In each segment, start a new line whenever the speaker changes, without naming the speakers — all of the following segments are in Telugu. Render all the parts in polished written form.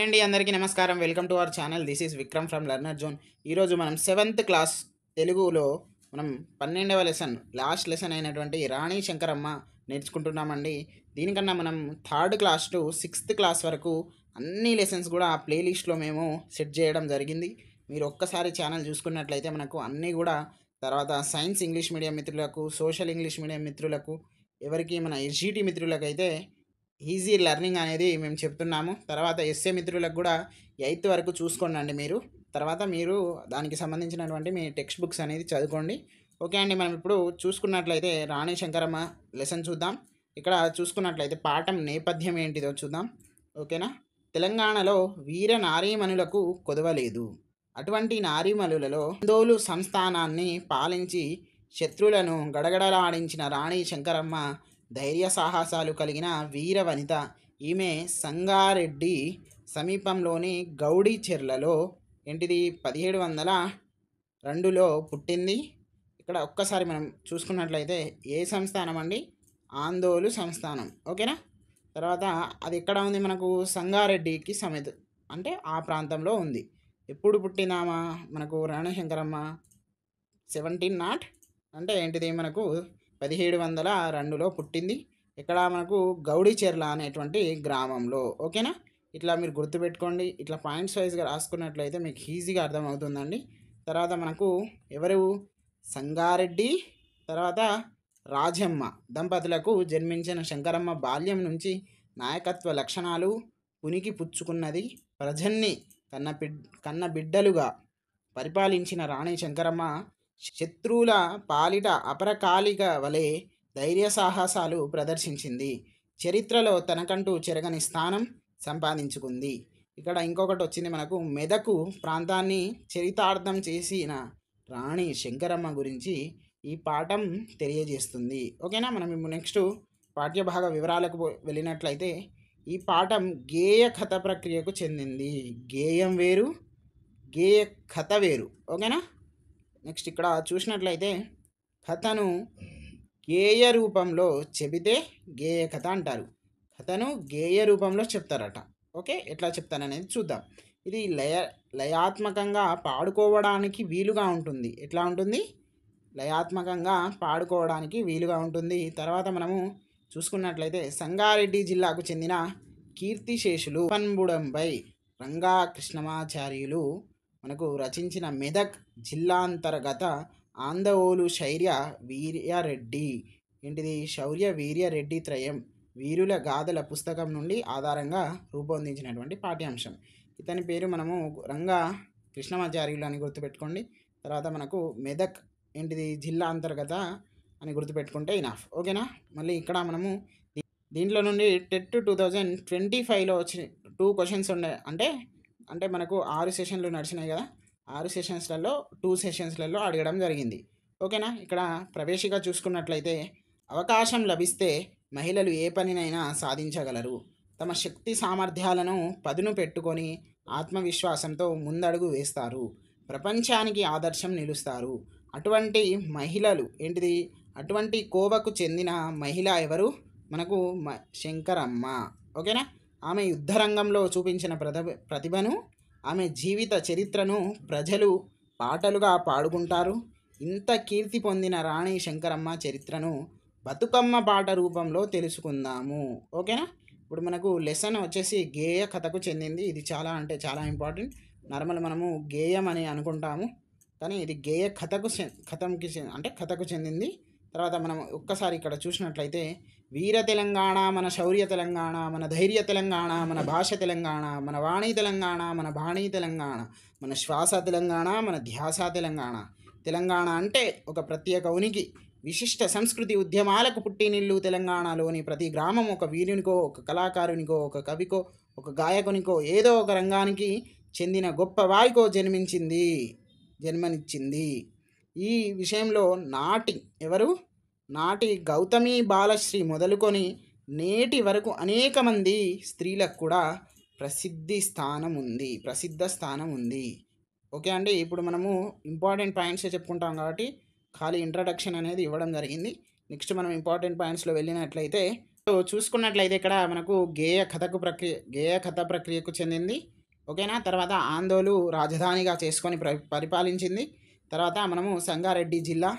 అండి అందరికీ నమస్కారం. Welcome to our channel. This is Vikram from learner zone. ఈరోజు మనం 7th క్లాస్ తెలుగులో మనం 12వ లెసన్ లాస్ట్ లెసన్ అయినటువంటి రాణి శంకరమ్మ నేర్చుకుంటున్నామండి. దీనికన్నా మనం 3rd class to 6th class వరకు అన్ని లెసన్స్ కూడా ప్లేలిస్ట్లో మేము సెట్ చేయడం జరిగింది. మీరు ఒక్కసారి ఛానల్ చూసుకున్నట్లయితే మనకు అన్నీ కూడా తర్వాత సైన్స్ ఇంగ్లీష్ మీడియం మిత్రులకు, సోషల్ ఇంగ్లీష్ మీడియం మిత్రులకు, ఎవరికి మన ఎస్జిటి మిత్రులకైతే ఈజీ లెర్నింగ్ అనేది మేము చెప్తున్నాము. తర్వాత ఎస్ఏ మిత్రులకు కూడా 8th వరకు చూసుకోండి మీరు. తర్వాత మీరు దానికి సంబంధించినటువంటి మీ టెక్స్ట్ బుక్స్ అనేది చదువుకోండి. ఓకే అండి, మనం ఇప్పుడు చూసుకున్నట్లయితే రాణి శంకరమ్మ లెసన్ చూద్దాం. ఇక్కడ చూసుకున్నట్లయితే పాఠం నేపథ్యం ఏంటిదో చూద్దాం. ఓకేనా. తెలంగాణలో వీర నారీమణులకు కొదవలేదు. అటువంటి నారీమణులలో ఆందోళన సంస్థానాన్ని పాలించి శత్రువులను గడగడలాడించిన రాణి శంకరమ్మ ధైర్య సాహసాలు కలిగిన వీర వనిత. ఈమె సంగారెడ్డి సమీపంలోని గౌడిచెర్లలో ఏంటిది 1702లో పుట్టింది. ఇక్కడ ఒక్కసారి మనం చూసుకున్నట్లయితే ఏ సంస్థానం అండి? ఆందోళన సంస్థానం. ఓకేనా. తర్వాత అది ఎక్కడ ఉంది? మనకు సంగారెడ్డికి సమేత అంటే ఆ ప్రాంతంలో ఉంది. ఎప్పుడు పుట్టినామా మనకు రాణశంకరమ్మ? 17 అంటే ఏంటిది? మనకు 1702లో పుట్టింది. ఇక్కడ మనకు గౌడిచెర్ల అనేటువంటి గ్రామంలో. ఓకేనా. ఇట్లా మీరు గుర్తుపెట్టుకోండి. ఇట్లా పాయింట్స్ వైజ్గా రాసుకున్నట్లయితే మీకు ఈజీగా అర్థమవుతుందండి. తర్వాత మనకు ఎవరు? సంగారెడ్డి తర్వాత రాజమ్మ దంపతులకు జన్మించిన శంకరమ్మ బాల్యం నుంచి నాయకత్వ లక్షణాలు పునికి పుచ్చుకున్నది. ప్రజల్ని కన్న బిడ్డలుగా పరిపాలించిన రాణి శంకరమ్మ శత్రువుల పాలిట అపరకాలిక వలె ధైర్య సాహసాలు ప్రదర్శించింది. చరిత్రలో తనకంటూ చెరగని స్థానం సంపాదించుకుంది. ఇక్కడ ఇంకొకటి వచ్చింది మనకు, మెదకు ప్రాంతాన్ని చరితార్థం చేసిన రాణి శంకరమ్మ గురించి ఈ పాఠం తెలియజేస్తుంది. ఓకేనా. మనం నెక్స్ట్ పాఠ్యభాగ వివరాలకు వెళ్ళినట్లయితే ఈ పాఠం గేయ కథ ప్రక్రియకు చెందింది. గేయం వేరు, గేయ కథ వేరు. ఓకేనా. నెక్స్ట్ ఇక్కడ చూసినట్లయితే కథను గేయ రూపంలో చెబితే గేయ కథ అంటారు. కథను గేయ రూపంలో చెప్తారట. ఓకే, ఎట్లా చెప్తారనేది చూద్దాం. ఇది లయాత్మకంగా పాడుకోవడానికి వీలుగా ఉంటుంది. ఎట్లా ఉంటుంది? లయాత్మకంగా పాడుకోవడానికి వీలుగా ఉంటుంది. తర్వాత మనము చూసుకున్నట్లయితే సంగారెడ్డి జిల్లాకు చెందిన కీర్తిశేషులు పన్బుడంపై రంగా కృష్ణమాచార్యులు మనకు రచించిన మెదక్ జిల్లాంతర్గత ఆందోళన శౌర్య వీర్యారెడ్డి ఏంటిది? శౌర్య వీర్యారెడ్డి త్రయం వీరుల గాథల పుస్తకం నుండి ఆధారంగా రూపొందించినటువంటి పాఠ్యాంశం. ఇతని పేరు మనము రంగా కృష్ణమాచార్యులు అని గుర్తుపెట్టుకోండి. తర్వాత మనకు మెదక్ ఏంటిది? జిల్లా అంతర్గత అని గుర్తుపెట్టుకుంటే ఇనఫ్. ఓకేనా. మళ్ళీ ఇక్కడ మనము దీంట్లో నుండి టెట్ 2025లో వచ్చి 2 క్వశ్చన్స్ ఉండే అంటే మనకు 6 సెషన్లు నడిచినాయి కదా. 6 సెషన్స్లలో 2 సెషన్స్లలో అడగడం జరిగింది. ఓకేనా. ఇక్కడ ప్రవేశిక చూసుకున్నట్లయితే అవకాశం లభిస్తే మహిళలు ఏ పనినైనా సాధించగలరు. తమ శక్తి సామర్థ్యాలను పదును పెట్టుకొని ఆత్మవిశ్వాసంతో ముందడుగు వేస్తారు. ప్రపంచానికి ఆదర్శం నిలుస్తారు. అటువంటి మహిళలు ఏంటిది? అటువంటి కోవకు చెందిన మహిళ ఎవరు? మనకు శంకరమ్మ. ఓకేనా. ఆమె యుద్ధరంగంలో చూపించిన ప్రతిభను, ఆమె జీవిత చరిత్రను ప్రజలు పాటలుగా పాడుకుంటారు. ఇంత కీర్తి పొందిన రాణి శంకరమ్మ చరిత్రను బతుకమ్మ పాట రూపంలో తెలుసుకుందాము. ఓకేనా. ఇప్పుడు మనకు లెసన్ వచ్చేసి గేయ కథకు చెందింది. ఇది చాలా అంటే చాలా ఇంపార్టెంట్. నార్మల్ మనము గేయం అని అనుకుంటాము, కానీ ఇది గేయ కథకు చెందింది. తర్వాత మనం ఒక్కసారి ఇక్కడ చూసినట్లయితే వీర తెలంగాణ, మన శౌర్య తెలంగాణ, మన ధైర్య తెలంగాణ, మన భాష తెలంగాణ, మన వాణి తెలంగాణ, మన బాణీ తెలంగాణ, మన శ్వాస తెలంగాణ, మన ధ్యాస తెలంగాణ. తెలంగాణ అంటే ఒక ప్రత్యేక ఉనికి, విశిష్ట సంస్కృతి ఉద్యమాలకు పుట్టినిల్లు. తెలంగాణలోని ప్రతి గ్రామం ఒక వీరునికో, ఒక కళాకారునికో, ఒక కవికో, ఒక గాయకునికో, ఏదో ఒక రంగానికి చెందిన గొప్ప వారికో జన్మనిచ్చింది. ఈ విషయంలో నాటి గౌతమి బాలశ్రీ మొదలుకొని నేటి వరకు అనేక మంది స్త్రీలకు కూడా ప్రసిద్ధ స్థానం ఉంది. ఓకే అండి. ఇప్పుడు మనము ఇంపార్టెంట్ పాయింట్సే చెప్పుకుంటాం కాబట్టి ఖాళీ ఇంట్రడక్షన్ అనేది ఇవ్వడం జరిగింది. నెక్స్ట్ మనం ఇంపార్టెంట్ పాయింట్స్లో వెళ్ళినట్లయితే సో, చూసుకున్నట్లయితే ఇక్కడ మనకు గేయ కథ ప్రక్రియకు చెందింది. ఓకేనా. తర్వాత ఆందోలు రాజధానిగా చేసుకొని పరిపాలించింది. తర్వాత మనము సంగారెడ్డి జిల్లా,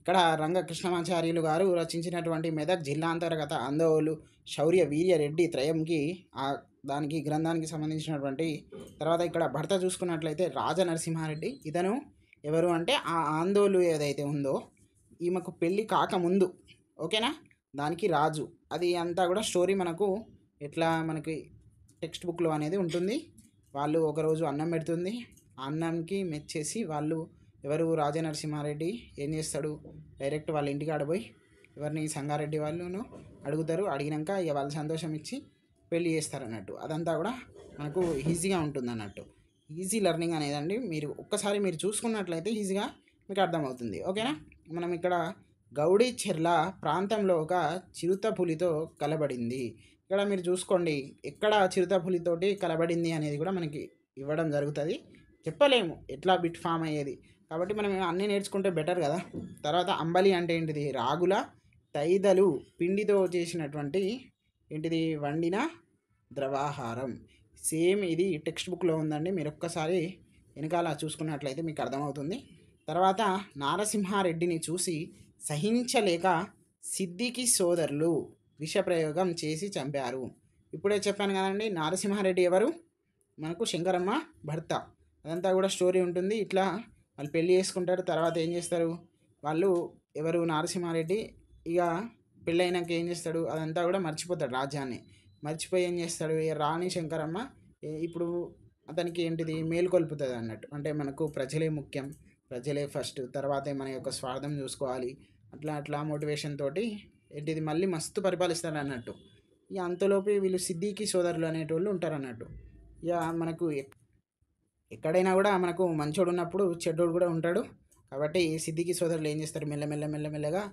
ఇక్కడ రంగకృష్ణమాచార్యులు గారు రచించినటువంటి మెదక్ జిల్లాంతర్గత ఆందోలు శౌర్య వీర్య రెడ్డి త్రయంకి దానికి గ్రంథానికి సంబంధించినటువంటి. తర్వాత ఇక్కడ భర్త చూసుకున్నట్లయితే రాజనరసింహారెడ్డి. ఇతను ఎవరు అంటే ఆ ఆందోలు ఏదైతే ఉందో ఈమెకు పెళ్ళి కాకముందు, ఓకేనా, దానికి రాజు. అది అంతా కూడా స్టోరీ మనకు ఎట్లా మనకి టెక్స్ట్ బుక్లో అనేది ఉంటుంది. వాళ్ళు ఒకరోజు అన్నం పెడుతుంది, ఆ అన్నంకి మెచ్చేసి వాళ్ళు ఎవరు రాజనరసింహారెడ్డి ఏం చేస్తాడు, డైరెక్ట్ వాళ్ళ ఇంటికి ఆడపోయి ఎవరిని సంగారెడ్డి వాళ్ళను అడుగుతారు. అడిగినాక ఇక వాళ్ళు సంతోషం ఇచ్చి పెళ్ళి చేస్తారు అన్నట్టు. అదంతా కూడా మనకు ఈజీగా ఉంటుంది అన్నట్టు. ఈజీ లెర్నింగ్ అనేదండి మీరు ఒక్కసారి మీరు చూసుకున్నట్లయితే ఈజీగా మీకు అర్థమవుతుంది. ఓకేనా. మనం ఇక్కడ గౌడీ చెర్ల ప్రాంతంలో ఒక చిరుతపులితో కలబడింది. ఇక్కడ మీరు చూసుకోండి, ఎక్కడ చిరుతపులితోటి కలబడింది అనేది కూడా మనకి ఇవ్వడం జరుగుతుంది. చెప్పలేము ఎట్లా బిట్ ఫామ్ అయ్యేది, కాబట్టి మనం అన్నీ నేర్చుకుంటే బెటర్ కదా. తర్వాత అంబలి అంటే ఏంటిది, రాగుల తైదలు పిండితో చేసినటువంటి ఏంటిది వండిన ద్రవాహారం. సేమ్ ఇది టెక్స్ట్ బుక్లో ఉందండి, మీరు ఒక్కసారి వెనకాల చూసుకున్నట్లయితే మీకు అర్థమవుతుంది. తర్వాత నారసింహారెడ్డిని చూసి సహించలేక సిద్దికి సోదరులు విషప్రయోగం చేసి చంపారు. ఇప్పుడే చెప్పాను కదండి, నారసింహారెడ్డి ఎవరు, మనకు శంకరమ్మ భర్త. అదంతా కూడా స్టోరీ ఉంటుంది. ఇట్లా వాళ్ళు పెళ్ళి చేసుకుంటారు. తర్వాత ఏం చేస్తారు వాళ్ళు, ఎవరు నారసింహారెడ్డి ఇక పెళ్ళైనాక ఏం చేస్తాడు, అదంతా కూడా మర్చిపోతాడు, రాజ్యాన్ని మర్చిపోయి ఏం చేస్తాడు, రాణి శంకరమ్మ ఇప్పుడు అతనికి ఏంటిది మేలుకొల్పుతుంది అన్నట్టు. అంటే మనకు ప్రజలే ముఖ్యం, ప్రజలే ఫస్ట్, తర్వాతే మన యొక్క స్వార్థం చూసుకోవాలి, అట్లా అట్లా మోటివేషన్ తోటి ఏంటిది మళ్ళీ మస్తు పరిపాలిస్తారు అన్నట్టు. ఇక అంతలోపు వీళ్ళు సిద్దికి సోదరులు అనేటోళ్ళు ఉంటారు అన్నట్టు. ఇక మనకు ఎక్కడైనా కూడా మనకు మంచోడు ఉన్నప్పుడు చెడ్డోడు కూడా ఉంటాడు. కాబట్టి సిద్దికి సోదరులు ఏం చేస్తారు, మెల్లమెల్లగా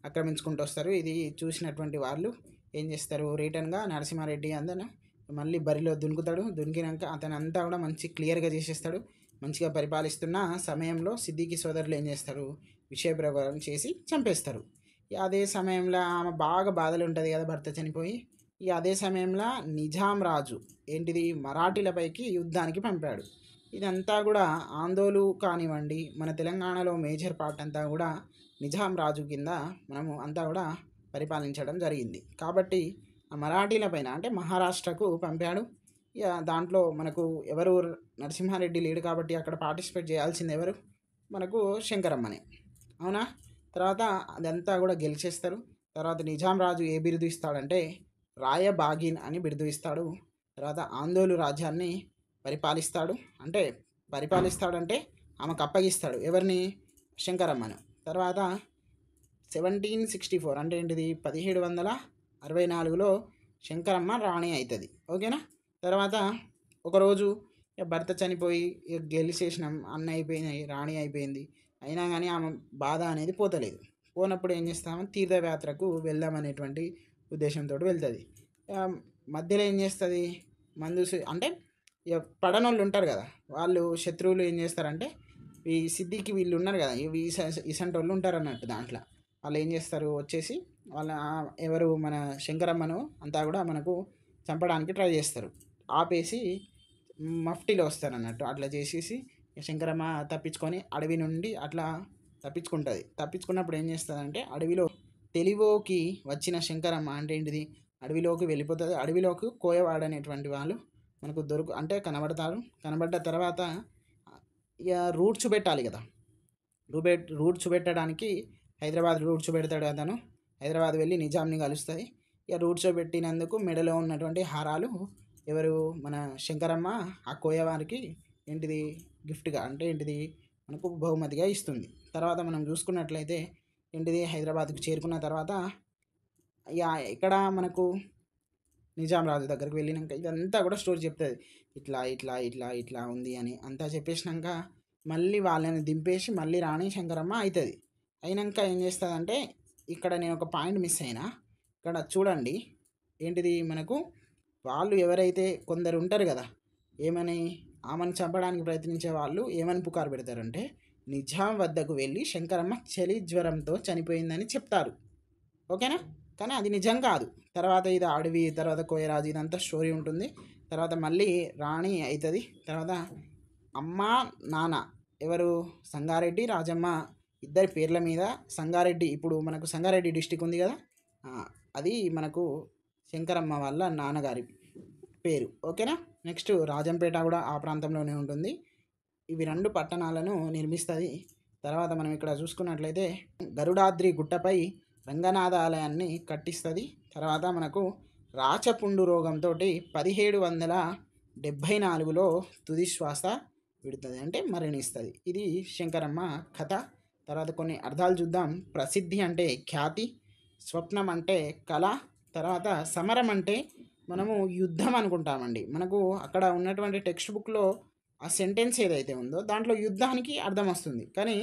ఆక్రమించుకుంటూ వస్తారు. ఇది చూసినటువంటి వాళ్ళు ఏం చేస్తారు, రిటర్న్గా నరసింహారెడ్డి అందరూ మళ్ళీ బరిలో దునుకుతాడు. దునికినాక అతను అంతా కూడా మంచి క్లియర్గా చేసేస్తాడు. మంచిగా పరిపాలిస్తున్న సమయంలో సిద్దికి సోదరులు ఏం చేస్తారు, విషయ ప్రయోగం చేసి చంపేస్తారు. అదే సమయంలో ఆమె బాగా బాధలు ఉంటుంది కదా భర్త చనిపోయి. అదే సమయంలో నిజాం రాజు ఏంటిది మరాఠీలపైకి యుద్ధానికి పంపాడు. ఇదంతా కూడా ఆందోళన కానివ్వండి, మన తెలంగాణలో మేజర్ పార్ట్ అంతా కూడా నిజాం రాజు కింద మనము అంతా కూడా పరిపాలించడం జరిగింది. కాబట్టి ఆ మరాఠీల పైన అంటే మహారాష్ట్రకు పంపాడు. ఇక దాంట్లో మనకు ఎవరు, నరసింహారెడ్డి లేడు కాబట్టి అక్కడ పార్టిసిపేట్ చేయాల్సింది ఎవరు, మనకు శంకరమ్మనే, అవునా. తర్వాత అదంతా కూడా గెలిచేస్తారు. తర్వాత నిజాం రాజు ఏ బిరుదు ఇస్తాడంటే రాయబాగిన్ అని బిరుదు ఇస్తాడు. తర్వాత ఆందోళన రాజ్యాన్ని పరిపాలిస్తాడంటే ఆమెకు అప్పగిస్తాడు, ఎవరిని, శంకరమ్మను. తర్వాత 1764 అంటే ఏంటిది 1764లో శంకరమ్మ రాణి అవుతుంది. ఓకేనా. తర్వాత ఒకరోజు భర్త చనిపోయి గెలిచేసినాం, అన్న అయిపోయినాయి, రాణి అయిపోయింది, అయినా కానీ ఆమె బాధ అనేది పోతలేదు. పోనప్పుడు ఏం చేస్తామని తీర్థయాత్రకు వెళ్దామనేటువంటి ఉద్దేశంతో వెళ్తుంది. మధ్యలో ఏం చేస్తుంది, అంటే ఇక పడనోళ్ళు ఉంటారు కదా, వాళ్ళు శత్రువులు ఏం చేస్తారంటే ఈ సిద్ధికి వీళ్ళు ఉన్నారు కదా, ఇసంటి వాళ్ళు ఉంటారు అన్నట్టు. దాంట్లో వాళ్ళు ఏం చేస్తారు, వచ్చేసి వాళ్ళ ఎవరు మన శంకరమ్మను అంతా కూడా మనకు చంపడానికి ట్రై చేస్తారు. ఆపేసి మఫ్టీలో వస్తారు అన్నట్టు. అట్లా చేసేసి శంకరమ్మ తప్పించుకొని అడవి నుండి అట్లా తప్పించుకుంటుంది. తప్పించుకున్నప్పుడు ఏం చేస్తుందంటే అడవిలో తెలివోకి వచ్చిన శంకరమ్మ అంటే ఏంటిది, అడవిలోకి వెళ్ళిపోతుంది. అడవిలోకి కోయవాడనేటువంటి వాళ్ళు మనకు అంటే కనబడతారు. కనబడ్డ తర్వాత ఇక రూట్ చూపెట్టాలి కదా, రూట్ చూపెట్టడానికి హైదరాబాద్ రూట్ చూపెడతాడు అతను. హైదరాబాద్ వెళ్ళి నిజాంని కలుస్తుంది. ఇక రూట్ చూపెట్టినందుకు మెడలో ఉన్నటువంటి హారాలు ఎవరు, మన శంకరమ్మ ఆ కోయవారికి ఏంటిది గిఫ్ట్గా అంటే ఏంటిది మనకు బహుమతిగా ఇస్తుంది. తర్వాత మనం చూసుకున్నట్లయితే ఏంటిది హైదరాబాద్కు చేరుకున్న తర్వాత ఇక ఇక్కడ మనకు నిజాం రాజు దగ్గరికి వెళ్ళినాక ఇదంతా కూడా స్టోరీ చెప్తుంది. ఇట్లా ఇట్లా ఇట్లా ఇట్లా ఉంది అని అంతా చెప్పేసినాక మళ్ళీ వాళ్ళని దింపేసి మళ్ళీ రాణి శంకరమ్మ అవుతుంది. అయినాక ఏం చేస్తుందంటే ఇక్కడ నేను ఒక పాయింట్ మిస్ అయినా, ఇక్కడ చూడండి ఏంటిది మనకు వాళ్ళు ఎవరైతే కొందరు ఉంటారు కదా, ఏమని ఆమెను చంపడానికి ప్రయత్నించే వాళ్ళు ఏమని పుకారు పెడతారంటే నిజాం వద్దకు వెళ్ళి శంకరమ్మ చలి జ్వరంతో చనిపోయిందని చెప్తారు. ఓకేనా. కానీ అది నిజం కాదు. తర్వాత ఇది అడవి, తర్వాత కోయరాజు, ఇదంతా స్టోరీ ఉంటుంది. తర్వాత మళ్ళీ రాణి అవుతుంది. తర్వాత అమ్మ నాన్న ఎవరు, సంగారెడ్డి రాజమ్మ ఇద్దరి పేర్ల మీద సంగారెడ్డి, ఇప్పుడు మనకు సంగారెడ్డి డిస్టిక్ ఉంది కదా, ఆ, అది మనకు శంకరమ్మ వాళ్ళ నాన్నగారి పేరు. ఓకేనా. నెక్స్ట్ రాజంపేట కూడా ఆ ప్రాంతంలోనే ఉంటుంది. ఇవి 2 పట్టణాలను నిర్మిస్తుంది. తర్వాత మనం ఇక్కడ చూసుకున్నట్లయితే గరుడాద్రి గుట్టపై రంగనాథ ఆలయాన్ని కట్టిస్తుంది. తర్వాత మనకు రాచపుండు రోగంతో 1774లో తుది శ్వాస విడుతుంది, అంటే మరణిస్తుంది. ఇది శంకరమ్మ కథ. తర్వాత కొన్ని అర్థాలు చూద్దాం. ప్రసిద్ధి అంటే ఖ్యాతి, స్వప్నం అంటే కళ, తర్వాత సమరం అంటే మనము యుద్ధం అనుకుంటామండి. మనకు అక్కడ ఉన్నటువంటి టెక్స్ట్ బుక్లో ఆ సెంటెన్స్ ఏదైతే ఉందో దాంట్లో యుద్ధానికి అర్థం వస్తుంది, కానీ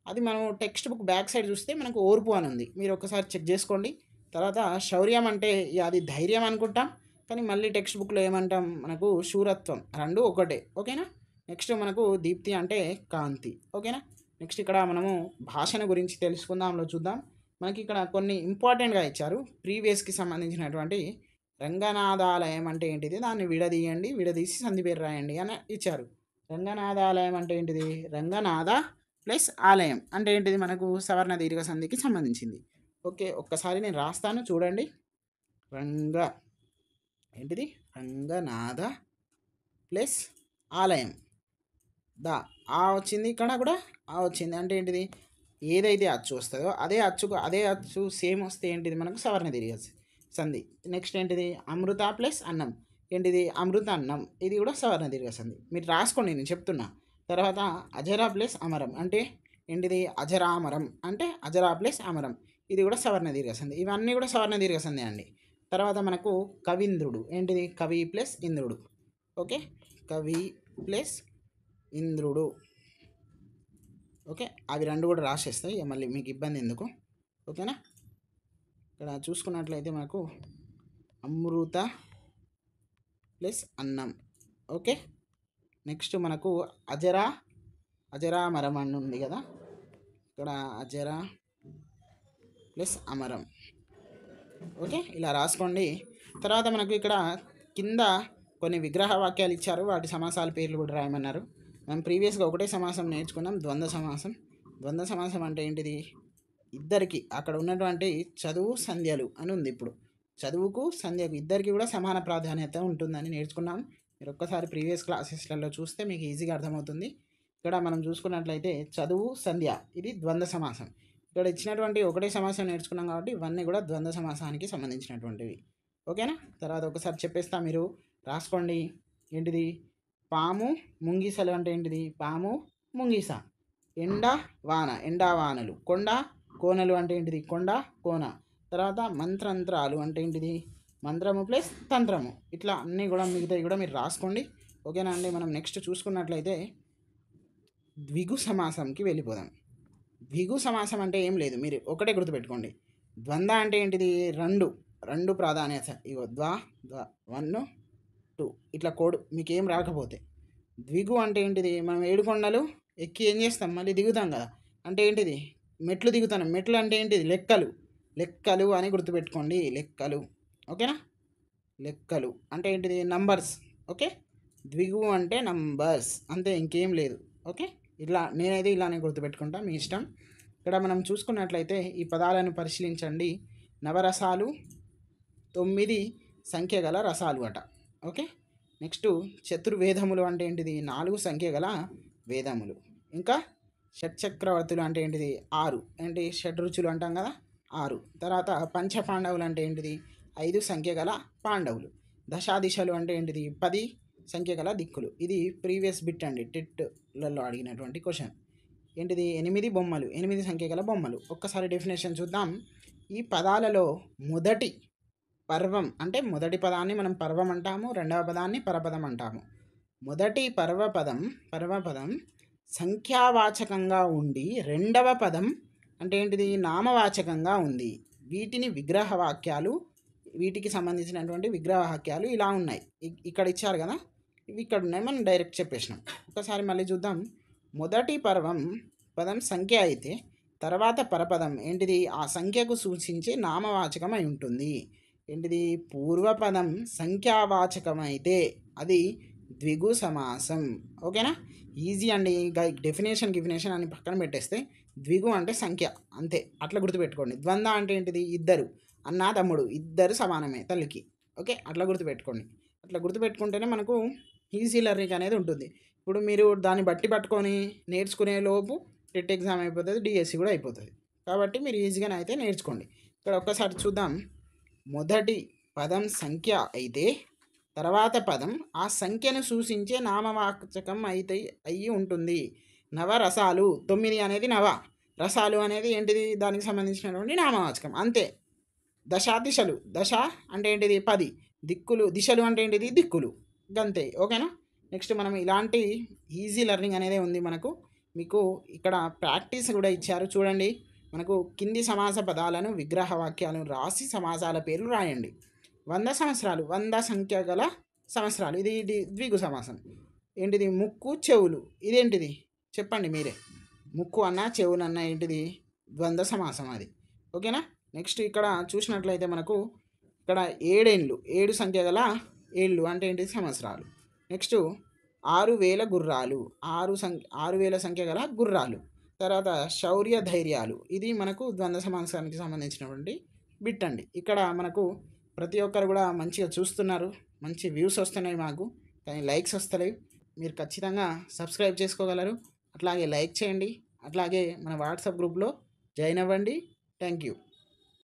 అది మనం టెక్స్ట్ బుక్ బ్యాక్ సైడ్ చూస్తే మనకు ఓర్పు అని ఉంది. మీరు ఒకసారి చెక్ చేసుకోండి. తర్వాత శౌర్యం అంటే అది ధైర్యం అనుకుంటాం, కానీ మళ్ళీ టెక్స్ట్ బుక్లో ఏమంటాం, మనకు శూరత్వం. 2 ఒకటే. ఓకేనా. నెక్స్ట్ మనకు దీప్తి అంటే కాంతి. ఓకేనా. నెక్స్ట్ ఇక్కడ మనము భాషను గురించి తెలుసుకుందాంలో చూద్దాం. మనకి ఇక్కడ కొన్ని ఇంపార్టెంట్గా ఇచ్చారు. ప్రీవియస్కి సంబంధించినటువంటి రంగనాథాలయం అంటే ఏంటిది, దాన్ని విడదీయండి, విడదీసి సంధి పేరు రాయండి అని ఇచ్చారు. రంగనాథాలయం అంటే ఏంటిది, రంగనాథ ప్లస్ ఆలయం అంటే ఏంటిది, మనకు సవర్ణ దీర్ఘ సంధికి సంబంధించింది. ఓకే, ఒక్కసారి నేను రాస్తాను చూడండి. ఏంటిది, రంగనాథ ప్లస్ ఆలయం. ఆ వచ్చింది, ఇక్కడ కూడా ఆ వచ్చింది. అంటే ఏంటిది, ఏదైతే అచ్చు వస్తుందో అదే అచ్చు సేమ్ వస్తే ఏంటిది, మనకు సవర్ణ దీర్ఘ సంధి. నెక్స్ట్ ఏంటిది, అమృత ప్లస్ అన్నం, ఏంటిది అమృత అన్నం, ఇది కూడా సవర్ణ దీర్ఘ సంధి. మీరు రాసుకోండి, నేను చెప్తున్నా. తర్వాత అజరా ప్లస్ అమరం అంటే ఏంటిది, అజరామరం అంటే అజరా ప్లస్ అమరం, ఇది కూడా సవర్ణ దీర్ఘ సంధి. ఇవన్నీ కూడా సవర్ణ దీర్ఘ సంధి అండి. తర్వాత మనకు కవీంద్రుడు, ఏంటిది కవి ప్లస్ ఇంద్రుడు. ఓకే, కవి ప్లస్ ఇంద్రుడు. ఓకే, అవి 2 కూడా రాసేస్తాయి, మళ్ళీ మీకు ఇబ్బంది ఎందుకు. ఓకేనా. ఇక్కడ చూసుకున్నట్లయితే మనకు అమృత ప్లస్ అన్నం. ఓకే. నెక్స్ట్ మనకు అజరామరం అని ఉంది కదా, ఇక్కడ అజరా ప్లస్ అమరం. ఓకే, ఇలా రాసుకోండి. తర్వాత మనకు ఇక్కడ కింద కొన్ని విగ్రహ వాక్యాలు ఇచ్చారు, వాటి సమాసాల పేర్లు కూడా రాయమన్నారు. మనం ప్రీవియస్గా ఒకటే సమాసం నేర్చుకున్నాం, ద్వంద్వ సమాసం. ద్వంద్వ సమాసం అంటే ఏంటిది, ఇద్దరికి అక్కడ ఉన్నటువంటి చదువు సంధ్యలు అని ఉంది. ఇప్పుడు చదువుకు సంధ్యకు ఇద్దరికి కూడా సమాన ప్రాధాన్యత ఉంటుందని నేర్చుకున్నాం. మీరు ఒక్కసారి ప్రీవియస్ క్లాసెస్లలో చూస్తే మీకు ఈజీగా అర్థమవుతుంది. ఇక్కడ మనం చూసుకున్నట్లయితే చదువు సంధ్య, ఇది ద్వంద్వ సమాసం. ఇక్కడ ఇచ్చినటువంటి ఒకటే సమాసం నేర్చుకున్నాం కాబట్టి ఇవన్నీ కూడా ద్వంద్వ సమాసానికి సంబంధించినటువంటివి. ఓకేనా. తర్వాత ఒకసారి చెప్పేస్తా, మీరు రాసుకోండి. ఏంటిది, పాము ముంగిసలు అంటే ఏంటిది, పాము ముంగిస. ఎండ వాన, ఎండా వానలు. కొండ కోనలు అంటే ఏంటిది, కొండ కోన. తర్వాత మంత్రంత్రాలు అంటే ఏంటిది, మంత్రము ప్లస్ తంత్రము. ఇట్లా అన్నీ కూడా మిగతాయి కూడా మీరు రాసుకోండి. ఓకేనా అండి. మనం నెక్స్ట్ చూసుకున్నట్లయితే ద్విగు సమాసంకి వెళ్ళిపోదాం. ద్విగు సమాసం అంటే ఏం లేదు, మీరు ఒకటే గుర్తుపెట్టుకోండి. ద్వంద్వ అంటే ఏంటిది, రెండు ప్రాధాన్యత. ఇగో 1 2 ఇట్లా కోడ్ మీకు ఏం రాకపోతే. ద్విగు అంటే ఏంటిది, మనం 7 కొండలు ఎక్కి ఏం చేస్తాం, మళ్ళీ దిగుతాం కదా, అంటే ఏంటిది, మెట్లు దిగుతాం. మెట్లు అంటే ఏంటిది, లెక్కలు అని గుర్తుపెట్టుకోండి, లెక్కలు. ఓకేనా. లెక్కలు అంటే ఏంటిది, నంబర్స్. ఓకే, ద్విగు అంటే నంబర్స్, అంతే, ఇంకేం లేదు. ఓకే, నేనైతే ఇలానే గుర్తుపెట్టుకుంటా, మీ ఇష్టం. ఇక్కడ మనం చూసుకున్నట్లయితే ఈ పదాలను పరిశీలించండి. నవరసాలు 9 సంఖ్య గల రసాలు అట. ఓకే. నెక్స్ట్ చతుర్వేదములు అంటే ఏంటిది, 4 సంఖ్య గల వేదములు. ఇంకా షట్చక్రవర్తులు అంటే ఏంటిది, 6, ఏంటి షడ్రుచులు అంటాం కదా, 6. తర్వాత పంచపాండవులు అంటే ఏంటిది, 5 సంఖ్య గల పాండవులు. దశాదిశలు అంటే ఏంటిది, 10 సంఖ్య గల దిక్కులు. ఇది ప్రీవియస్ బిట్ అండి, టెట్లలో అడిగినటువంటి క్వశ్చన్. ఏంటిది, 8 బొమ్మలు, 8 సంఖ్య గల బొమ్మలు. ఒక్కసారి డెఫినేషన్ చూద్దాం. ఈ పదాలలో మొదటి పర్వం అంటే మొదటి పదాన్ని మనం పర్వం అంటాము, రెండవ పదాన్ని పరపదం అంటాము. మొదటి పర్వపదం సంఖ్యావాచకంగా ఉండి రెండవ పదం అంటే ఏంటిది, నామవాచకంగా ఉంది. వీటిని విగ్రహ వాక్యాలు, వీటికి సంబంధించినటువంటి విగ్రహ వాక్యాలు ఇలా ఉన్నాయి. ఇక్కడ ఇచ్చారు కదా, ఇవి ఇక్కడ ఉన్నాయి, మనం డైరెక్ట్ చెప్పేసినాం. ఒకసారి మళ్ళీ చూద్దాం. మొదటి పదం సంఖ్య అయితే తర్వాత పరపదం ఏంటిది, ఆ సంఖ్యకు సూచించే నామవాచకం అయి ఉంటుంది. ఏంటిది పూర్వపదం సంఖ్యావాచకమైతే అది ద్విగు సమాసం. ఓకేనా? ఈజీ అండి. ఇంకా డెఫినేషన్ అని పక్కన పెట్టేస్తే ద్విగు అంటే సంఖ్య అంతే, అట్లా గుర్తుపెట్టుకోండి. ద్వంద్వ అంటే ఏంటిది ఇద్దరు, అన్న తమ్ముడు ఇద్దరు సమానమే తల్లికి. ఓకే, అట్లా గుర్తుపెట్టుకోండి. అట్లా గుర్తుపెట్టుకుంటేనే మనకు ఈజీ లెర్నింగ్ అనేది ఉంటుంది. ఇప్పుడు మీరు దాన్ని బట్టి పట్టుకొని నేర్చుకునే లోపు టెట్ ఎగ్జామ్ అయిపోతుంది, డిఎస్సి కూడా అయిపోతుంది. కాబట్టి మీరు ఈజీగానే అయితే నేర్చుకోండి. ఇక్కడ ఒక్కసారి చూద్దాం. మొదటి పదం సంఖ్య అయితే తర్వాత పదం ఆ సంఖ్యను సూచించే నామవాచకం అయితే అయ్యి ఉంటుంది. నవరసాలు 9 అనేది నవ, రసాలు అనేది ఏంటిది దానికి సంబంధించినటువంటి నామవాచకం అంతే. దిశలు, దశ అంటే ఏంటిది 10, దిక్కులు దిశలు అంటే ఏంటిది దిక్కులు, గంతే. ఓకేనా? నెక్స్ట్ మనం ఇలాంటి ఈజీ లెర్నింగ్ అనేది ఉంది మనకు. మీకు ఇక్కడ ప్రాక్టీస్ కూడా ఇచ్చారు చూడండి. మనకు కింది సమాస పదాలను విగ్రహ వాక్యాలను రాసి సమాసాల పేర్లు రాయండి. 100 సంవత్సరాలు, 100 సంఖ్య గల సంవత్సరాలు, ఇది ద్విగు సమాసం. ఏంటిది ముక్కు చెవులు, ఇదేంటిది చెప్పండి మీరే. ముక్కు అన్న చెవులన్న ఏంటిది ద్వంద్వ సమాసం అది. ఓకేనా? నెక్స్ట్ ఇక్కడ చూసినట్లయితే మనకు ఇక్కడ 7 ఏండ్లు, 7 సంఖ్య గల ఏళ్ళు అంటే ఏంటిది సంవత్సరాలు. నెక్స్ట్ 6000 గుర్రాలు, 6000 సంఖ్య గల గుర్రాలు. తర్వాత శౌర్య ధైర్యాలు, ఇది మనకు ద్వంద్వ సమాసానికి సంబంధించినటువంటి బిట్ అండి. ఇక్కడ మనకు ప్రతి ఒక్కరు కూడా మంచిగా చూస్తున్నారు, మంచి వ్యూస్ వస్తున్నాయి మాకు, కానీ లైక్స్ వస్తలేవు. మీరు ఖచ్చితంగా సబ్స్క్రైబ్ చేసుకోగలరు, అట్లాగే లైక్ చేయండి, అట్లాగే మన వాట్సాప్ గ్రూప్లో జాయిన్ అవ్వండి. Thank you.